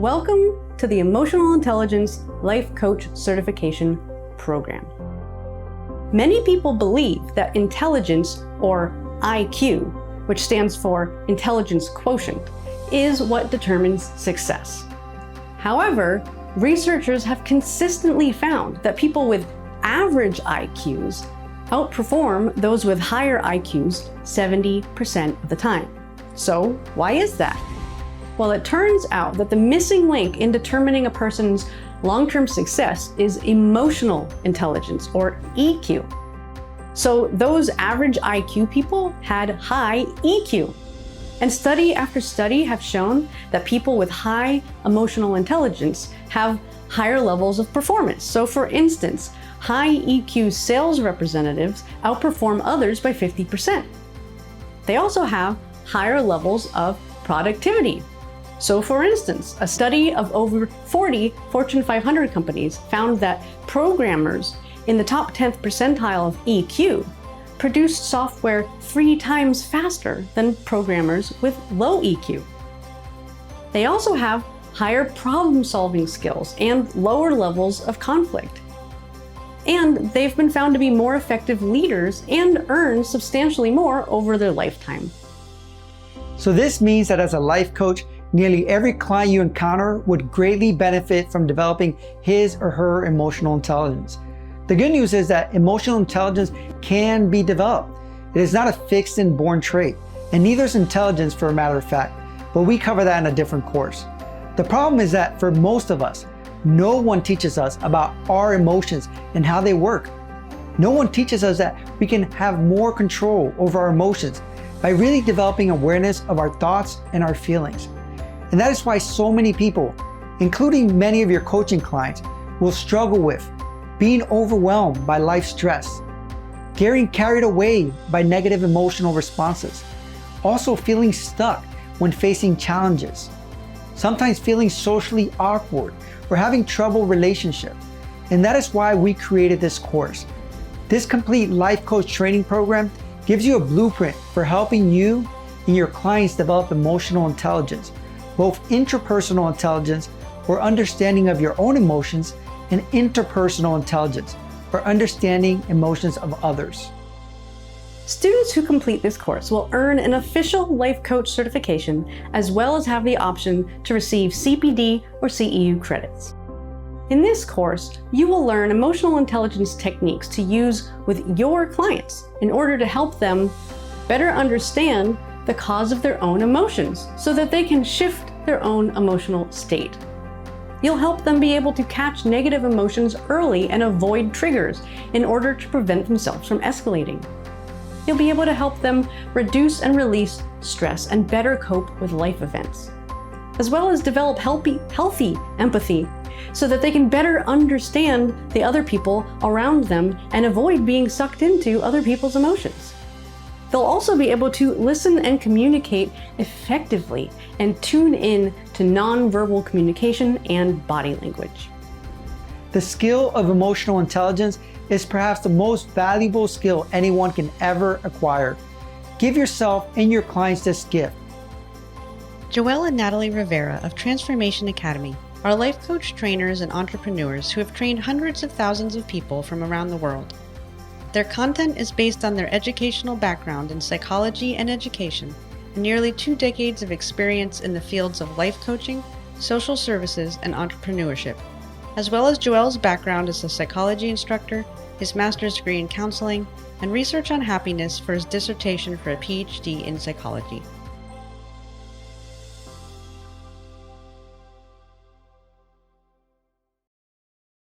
Welcome to the Emotional Intelligence Life Coach Certification Program. Many people believe that intelligence, or IQ, which stands for Intelligence Quotient, is what determines success. However, researchers have consistently found that people with average IQs outperform those with higher IQs 70% of the time. So, why is that? Well, it turns out that the missing link in determining a person's long-term success is emotional intelligence, or EQ. So those average IQ people had high EQ. And study after study have shown that people with high emotional intelligence have higher levels of performance. So for instance, high EQ sales representatives outperform others by 50%. They also have higher levels of productivity. So for instance, a study of over 40 Fortune 500 companies found that programmers in the top 10th percentile of EQ produced software 3 times faster than programmers with low EQ. They also have higher problem-solving skills and lower levels of conflict. And they've been found to be more effective leaders and earn substantially more over their lifetime. So this means that as a life coach, nearly every client you encounter would greatly benefit from developing his or her emotional intelligence. The good news is that emotional intelligence can be developed. It is not a fixed and born trait, and neither is intelligence, for a matter of fact, but we cover that in a different course. The problem is that for most of us, no one teaches us about our emotions and how they work. No one teaches us that we can have more control over our emotions by really developing awareness of our thoughts and our feelings. And that is why so many people, including many of your coaching clients, will struggle with being overwhelmed by life stress, getting carried away by negative emotional responses, also feeling stuck when facing challenges, sometimes feeling socially awkward or having trouble relationships. And that is why we created this course. This complete life coach training program gives you a blueprint for helping you and your clients develop emotional intelligence, both interpersonal intelligence, or understanding of your own emotions, and interpersonal intelligence, or understanding emotions of others. Students who complete this course will earn an official life coach certification, as well as have the option to receive CPD or CEU credits. In this course, you will learn emotional intelligence techniques to use with your clients in order to help them better understand the cause of their own emotions so that they can shift their own emotional state. You'll help them be able to catch negative emotions early and avoid triggers in order to prevent themselves from escalating. You'll be able to help them reduce and release stress and better cope with life events, as well as develop healthy empathy so that they can better understand the other people around them and avoid being sucked into other people's emotions. They'll also be able to listen and communicate effectively and tune in to nonverbal communication and body language. The skill of emotional intelligence is perhaps the most valuable skill anyone can ever acquire. Give yourself and your clients this gift. Joelle and Natalie Rivera of Transformation Academy are life coach trainers and entrepreneurs who have trained hundreds of thousands of people from around the world. Their content is based on their educational background in psychology and education, and nearly 2 decades of experience in the fields of life coaching, social services, and entrepreneurship, as well as Joelle's background as a psychology instructor, his master's degree in counseling, and research on happiness for his dissertation for a PhD in psychology.